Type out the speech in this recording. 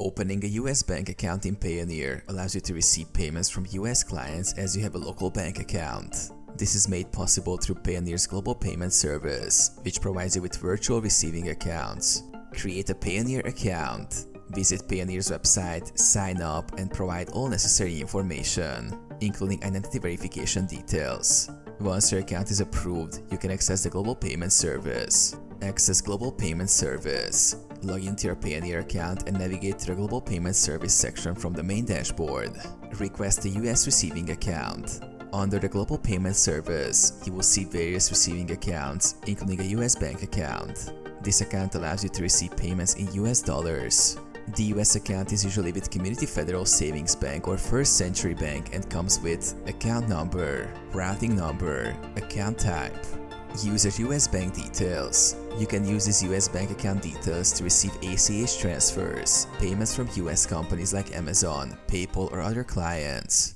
Opening a US bank account in Payoneer allows you to receive payments from US clients as you have a local bank account. This is made possible through Payoneer's global payment service, which provides you with virtual receiving accounts. Create a Payoneer account. Visit Payoneer's website, sign up, and provide all necessary information, including identity verification details. Once your account is approved, you can access the global payment service. Access Global Payment Service. Log into your Payoneer account and navigate to the Global Payment Service section from the main dashboard. Request a US receiving account. Under the Global Payment Service, you will see various receiving accounts, including a US bank account. This account allows you to receive payments in US dollars. The US account is usually with Community Federal Savings Bank or First Century Bank and comes with account number, routing number, account type. User US bank details. You can use these US bank account details to receive ACH transfers, payments from US companies like Amazon, PayPal, or other clients.